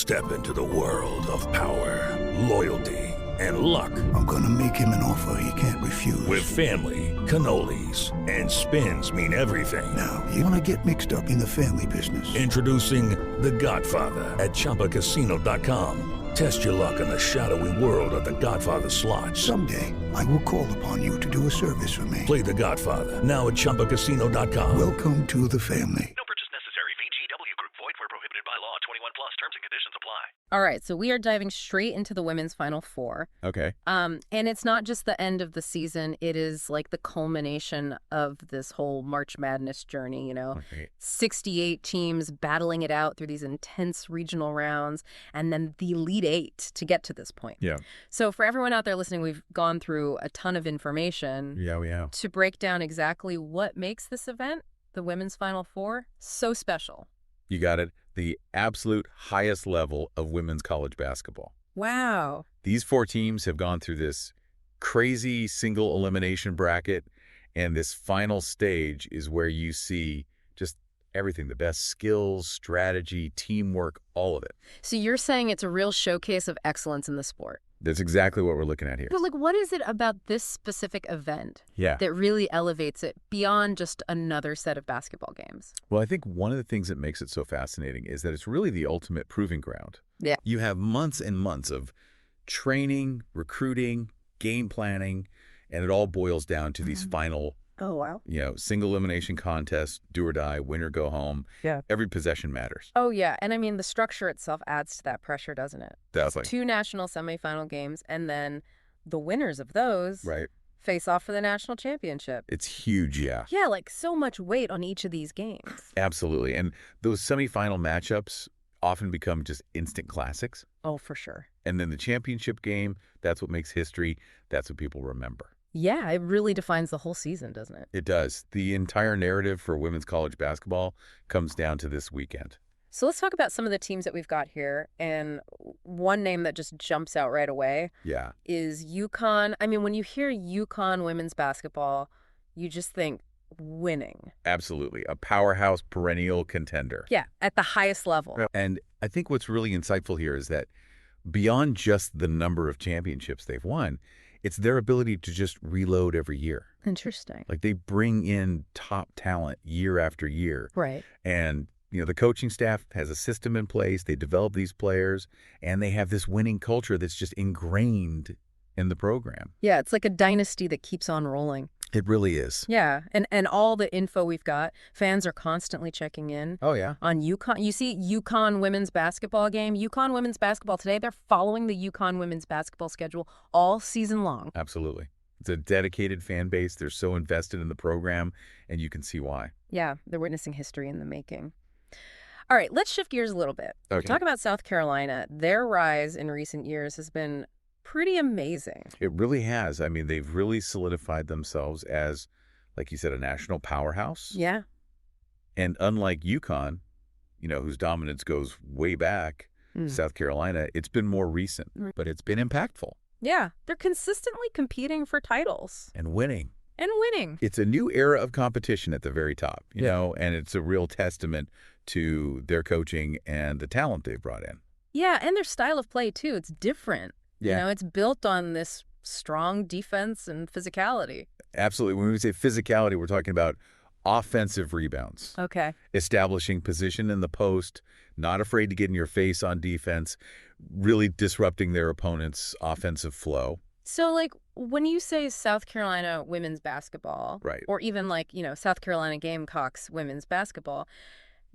Step into the world of power, loyalty, and luck. I'm gonna make him an offer he can't refuse. With family, cannolis, and spins mean everything. Now, you wanna get mixed up in the family business. Introducing The Godfather at ChumbaCasino.com. Test your luck in the shadowy world of The Godfather slot. Someday, I will call upon you to do a service for me. Play The Godfather now at ChumbaCasino.com. Welcome to the family. No purchase necessary. VGW Group. Void where prohibited by law. 21 plus. Terms and conditions apply. All right, so we are diving straight into the women's Final Four. Okay. And it's not just the end of the season. It is like the culmination of this whole March Madness journey, you know. Okay. 68 teams battling it out through these intense regional rounds, and then the Elite Eight to get to this point. Yeah. So for everyone out there listening, we've gone through a ton of information Yeah, we have. to break down exactly what makes this event, the women's Final Four, so special. You got it. The absolute highest level of women's college basketball. Wow. These four teams have gone through this crazy single elimination bracket, and this final stage is where you see just everything, the best skills, strategy, teamwork, all of it. So you're saying it's a real showcase of excellence in the sport. That's exactly what we're looking at here. But like, what is it about this specific event Yeah. that really elevates it beyond just another set of basketball games? Well, I think one of the things that makes it so fascinating is that it's really the ultimate proving ground. Yeah. You have months and months of training, recruiting, game planning, and it all boils down to these final, Oh, wow. single elimination contests, do or die, win or go home. Yeah. Every possession matters. Oh, yeah. And I mean, the structure itself adds to that pressure, doesn't it? That's like, Two national semifinal games, and then the winners of those right. face off for the national championship. It's huge, yeah. Yeah, like so much weight on each of these games. Absolutely. And those semifinal matchups often become just instant classics. Oh, for sure. And then the championship game, that's what makes history. That's what people remember. Yeah, it really defines the whole season, doesn't it? It does. The entire narrative for women's college basketball comes down to this weekend. So let's talk about some of the teams that we've got here. And one name that just jumps out right away Yeah. is UConn. I mean, when you hear UConn women's basketball, you just think winning. Absolutely. A powerhouse perennial contender. Yeah, at the highest level. And I think what's really insightful here is that beyond just the number of championships they've won, it's their ability to just reload every year. Interesting. Like they bring in top talent year after year. Right. And, the coaching staff has a system in place. They develop these players, and they have this winning culture that's just ingrained in the program. Yeah, it's like a dynasty that keeps on rolling. It really is. Yeah, and all the info we've got, fans are constantly checking in. Oh, yeah. On UConn. You see UConn women's basketball game. UConn women's basketball today, they're following the UConn women's basketball schedule all season long. Absolutely. It's a dedicated fan base. They're so invested in the program, and you can see why. Yeah, they're witnessing history in the making. All right, let's shift gears a little bit. Okay. Talk about South Carolina. Their rise in recent years has been pretty amazing. It really has. I mean, they've really solidified themselves as, like you said, a national powerhouse. Yeah. And unlike UConn, whose dominance goes way back, South Carolina, it's been more recent, but it's been impactful. Yeah, they're consistently competing for titles. And winning. And winning. It's a new era of competition at the very top, and it's a real testament to their coaching and the talent they've brought in. Yeah, and their style of play, too. It's different. Yeah. It's built on this strong defense and physicality. Absolutely. When we say physicality, we're talking about offensive rebounds. Okay. Establishing position in the post, not afraid to get in your face on defense, really disrupting their opponent's offensive flow. So, like, when you say South Carolina women's basketball, Right. or even like, South Carolina Gamecocks women's basketball,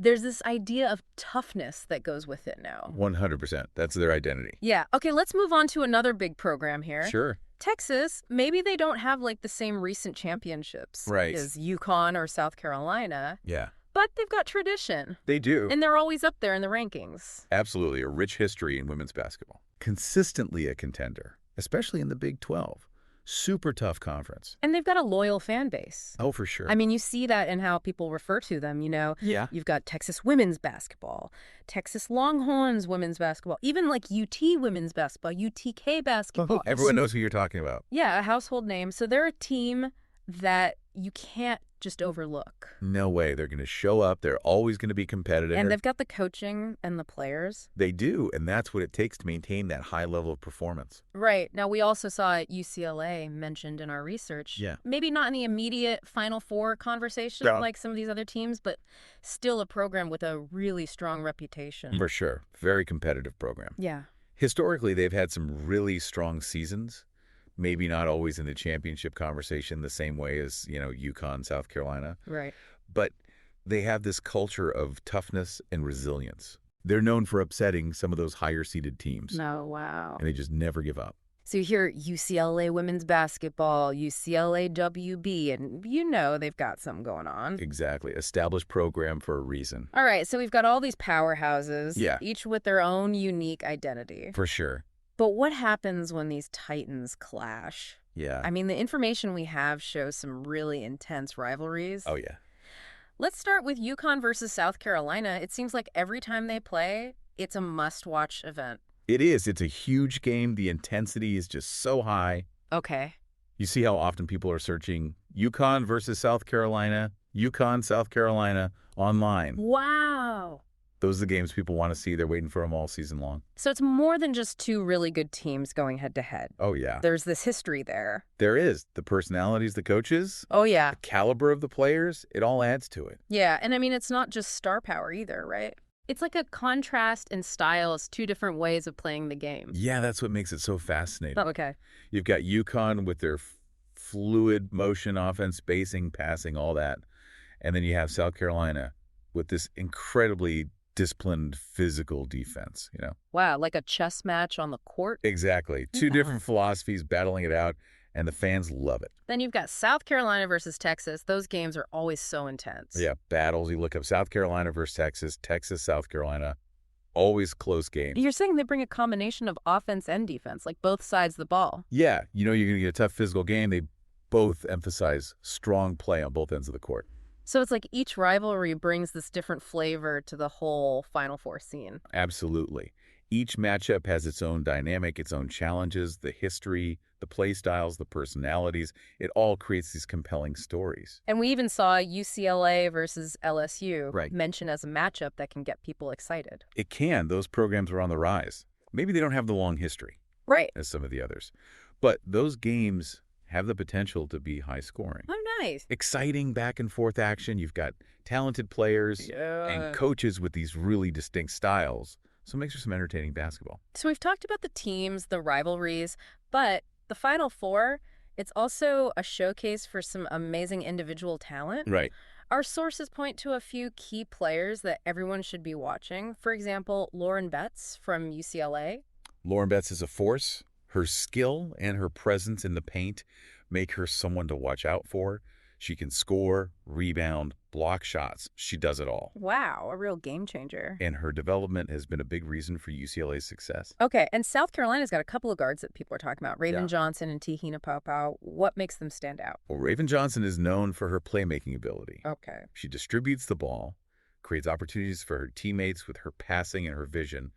there's this idea of toughness that goes with it now. 100%. That's their identity. Yeah. Okay, let's move on to another big program here. Sure. Texas, maybe they don't have like the same recent championships Right. as UConn or South Carolina, Yeah. but they've got tradition. They do. And they're always up there in the rankings. Absolutely. A rich history in women's basketball. Consistently a contender, especially in the Big 12. Super tough conference. And they've got a loyal fan base. Oh, for sure. I mean, you see that in how people refer to them, Yeah. You've got Texas women's basketball, Texas Longhorns women's basketball, even like UT women's basketball, UTK basketball. Everyone knows who you're talking about. Yeah, a household name. So they're a team that you can't just overlook. No way. They're going to show up. They're always going to be competitive. And they've got the coaching and the players. They do, and that's what it takes to maintain that high level of performance. Right. Now, we also saw UCLA mentioned in our research. Yeah. Maybe not in the immediate Final Four conversation like some of these other teams, but still a program with a really strong reputation. For sure. Very competitive program. Yeah. Historically, they've had some really strong seasons. Maybe not always in the championship conversation the same way as, UConn, South Carolina. Right. But they have this culture of toughness and resilience. They're known for upsetting some of those higher-seeded teams. No, wow. And they just never give up. So you hear UCLA women's basketball, UCLA WB, and they've got something going on. Exactly. Established program for a reason. All right, so we've got all these powerhouses, Yeah. each with their own unique identity. For sure. But what happens when these titans clash? Yeah. I mean, the information we have shows some really intense rivalries. Oh, yeah. Let's start with UConn versus South Carolina. It seems like every time they play, it's a must-watch event. It is. It's a huge game. The intensity is just so high. Okay. You see how often people are searching UConn versus South Carolina, UConn, South Carolina online. Wow. Those are the games people want to see. They're waiting for them all season long. So it's more than just two really good teams going head-to-head. Oh, yeah. There's this history there. There is. The personalities, the coaches, Oh, yeah. the caliber of the players, it all adds to it. Yeah, and I mean, it's not just star power either, right? It's like a contrast in styles, two different ways of playing the game. Yeah, that's what makes it so fascinating. Oh, okay. You've got UConn with their fluid motion, offense, spacing, passing, all that. And then you have South Carolina with this incredibly disciplined physical defense, Wow, like a chess match on the court. Exactly. Two different philosophies battling it out, and the fans love it. Then you've got South Carolina versus Texas. Those games are always so intense. Yeah, battles. You look up South Carolina versus Texas, Texas, South Carolina, always close games. You're saying they bring a combination of offense and defense, like both sides of the ball. Yeah, you're going to get a tough physical game. They both emphasize strong play on both ends of the court. So it's like each rivalry brings this different flavor to the whole Final Four scene. Absolutely. Each matchup has its own dynamic, its own challenges, the history, the play styles, the personalities. It all creates these compelling stories. And we even saw UCLA versus LSU Right. mentioned as a matchup that can get people excited. It can. Those programs are on the rise. Maybe they don't have the long history Right. as some of the others, but those games have the potential to be high scoring. Oh, nice. Exciting back and forth action. You've got talented players and coaches with these really distinct styles. So it makes for some entertaining basketball. So we've talked about the teams, the rivalries, but the Final Four, it's also a showcase for some amazing individual talent. Right. Our sources point to a few key players that everyone should be watching. For example, Lauren Betts from UCLA. Lauren Betts is a force. Her skill and her presence in the paint make her someone to watch out for. She can score, rebound, block shots. She does it all. Wow, a real game changer. And her development has been a big reason for UCLA's success. Okay, and South Carolina's got a couple of guards that people are talking about. Raven Yeah. Johnson and Tehina Paopao. What makes them stand out? Well, Raven Johnson is known for her playmaking ability. Okay. She distributes the ball, creates opportunities for her teammates with her passing and her vision,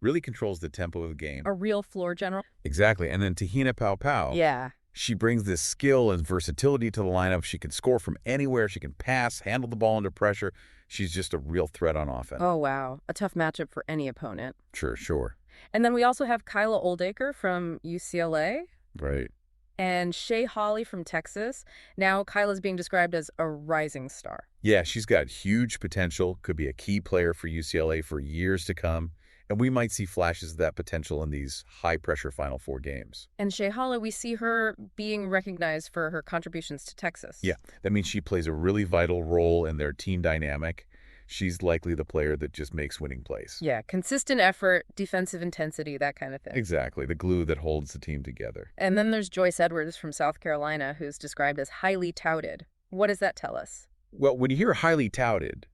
really controls the tempo of the game. A real floor general? Exactly. And then Tehina Paopao. Yeah. She brings this skill and versatility to the lineup. She can score from anywhere. She can pass, handle the ball under pressure. She's just a real threat on offense. Oh, wow. A tough matchup for any opponent. Sure. And then we also have Kyla Oldacre from UCLA Right. and Shea Hawley from Texas. Now Kyla's being described as a rising star. Yeah, she's got huge potential, could be a key player for UCLA for years to come. And we might see flashes of that potential in these high-pressure Final Four games. And Shea Hawley, we see her being recognized for her contributions to Texas. Yeah, that means she plays a really vital role in their team dynamic. She's likely the player that just makes winning plays. Yeah, consistent effort, defensive intensity, that kind of thing. Exactly, the glue that holds the team together. And then there's Joyce Edwards from South Carolina, who's described as highly touted. What does that tell us? Well, when you hear highly touted,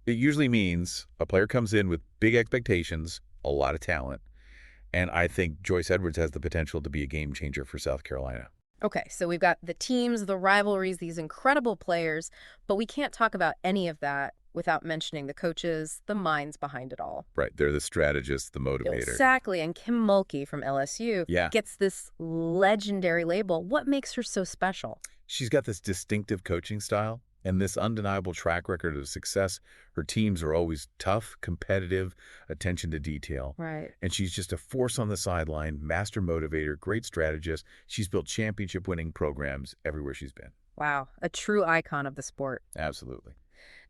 it usually means a player comes in with big expectations, a lot of talent, and I think Joyce Edwards has the potential to be a game changer for South Carolina. Okay, so we've got the teams, the rivalries, these incredible players, but we can't talk about any of that without mentioning the coaches, the minds behind it all. Right, they're the strategists, the motivator. Exactly, and Kim Mulkey from LSU Yeah. gets this legendary label. What makes her so special? She's got this distinctive coaching style. And this undeniable track record of success, her teams are always tough, competitive, attention to detail. Right. And she's just a force on the sideline, master motivator, great strategist. She's built championship-winning programs everywhere she's been. Wow. A true icon of the sport. Absolutely.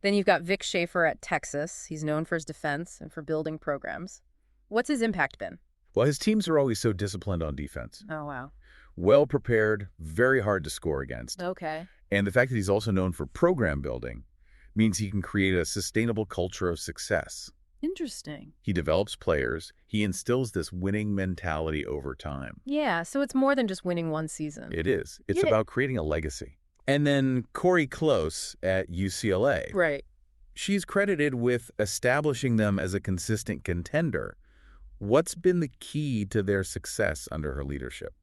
Then you've got Vic Schaefer at Texas. He's known for his defense and for building programs. What's his impact been? Well, his teams are always so disciplined on defense. Oh, wow. Well prepared, very hard to score against. Okay. And the fact that he's also known for program building means he can create a sustainable culture of success. Interesting. He develops players. He instills this winning mentality over time. Yeah, so it's more than just winning one season. It is. It's about creating a legacy. And then Corey Close at UCLA. Right. She's credited with establishing them as a consistent contender. What's been the key to their success under her leadership?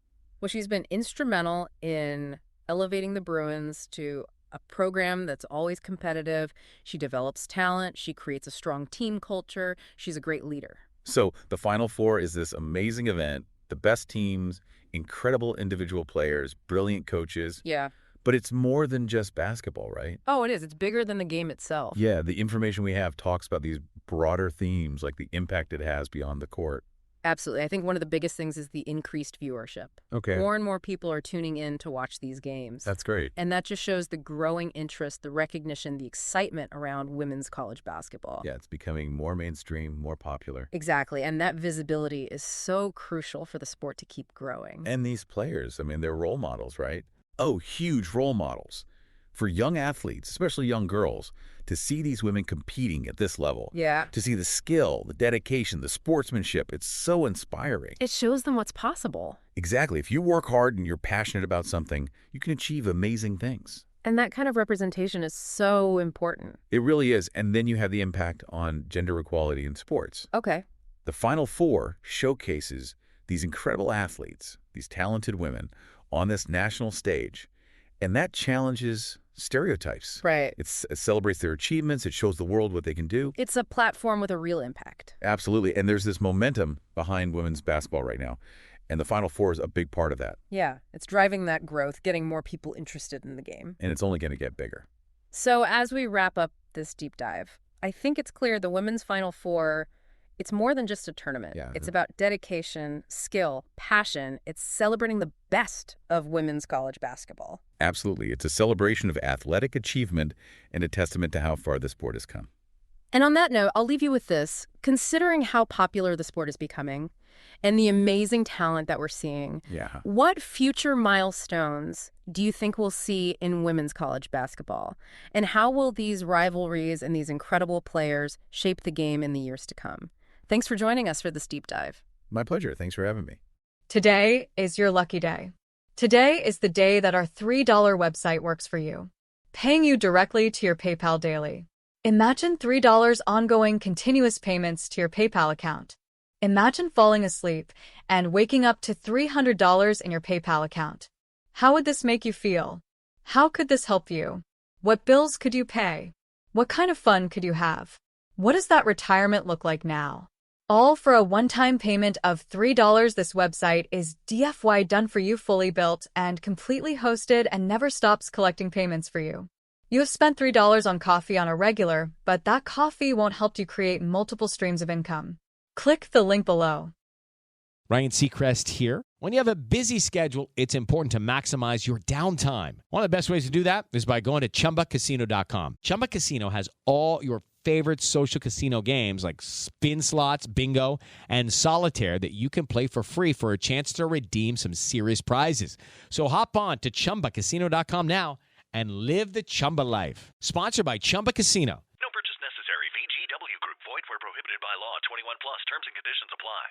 Well, she's been instrumental in elevating the Bruins to a program that's always competitive. She develops talent. She creates a strong team culture. She's a great leader. So the Final Four is this amazing event, the best teams, incredible individual players, brilliant coaches. Yeah. But it's more than just basketball, right? Oh, it is. It's bigger than the game itself. Yeah, the information we have talks about these broader themes, like the impact it has beyond the court. Absolutely. I think one of the biggest things is the increased viewership. Okay. More and more people are tuning in to watch these games. That's great. And that just shows the growing interest, the recognition, the excitement around women's college basketball. Yeah, it's becoming more mainstream, more popular. Exactly. And that visibility is so crucial for the sport to keep growing. And these players, I mean, they're role models, right? Oh, huge role models. For young athletes, especially young girls, to see these women competing at this level. Yeah. To see the skill, the dedication, the sportsmanship, it's so inspiring. It shows them what's possible. Exactly. If you work hard and you're passionate about something, you can achieve amazing things. And that kind of representation is so important. It really is. And then you have the impact on gender equality in sports. Okay. The Final Four showcases these incredible athletes, these talented women, on this national stage. And that challenges stereotypes. Right. It celebrates their achievements. It shows the world what they can do. It's a platform with a real impact. Absolutely. And there's this momentum behind women's basketball right now. And the Final Four is a big part of that. Yeah. It's driving that growth, getting more people interested in the game. And it's only going to get bigger. So as we wrap up this deep dive, I think it's clear the Women's Final Four, it's more than just a tournament. Yeah. It's about dedication, skill, passion. It's celebrating the best of women's college basketball. Absolutely. It's a celebration of athletic achievement and a testament to how far the sport has come. And on that note, I'll leave you with this. Considering how popular the sport is becoming and the amazing talent that we're seeing, what future milestones do you think we'll see in women's college basketball? And how will these rivalries and these incredible players shape the game in the years to come? Thanks for joining us for this deep dive. My pleasure. Thanks for having me. Today is your lucky day. Today is the day that our $3 website works for you, paying you directly to your PayPal daily. Imagine $3 ongoing continuous payments to your PayPal account. Imagine falling asleep and waking up to $300 in your PayPal account. How would this make you feel? How could this help you? What bills could you pay? What kind of fun could you have? What does that retirement look like now? All for a one-time payment of $3. This website is DFY done for you, fully built and completely hosted, and never stops collecting payments for you. You have spent $3 on coffee on a regular, but that coffee won't help you create multiple streams of income. Click the link below. Ryan Seacrest here. When you have a busy schedule, it's important to maximize your downtime. One of the best ways to do that is by going to ChumbaCasino.com. Chumba Casino has all your favorite social casino games like spin slots, bingo, and solitaire that you can play for free for a chance to redeem some serious prizes. So hop on to ChumbaCasino.com now and live the Chumba life. Sponsored by Chumba Casino. No purchase necessary. VGW Group. Void where prohibited by law. 21 plus. Terms and conditions apply.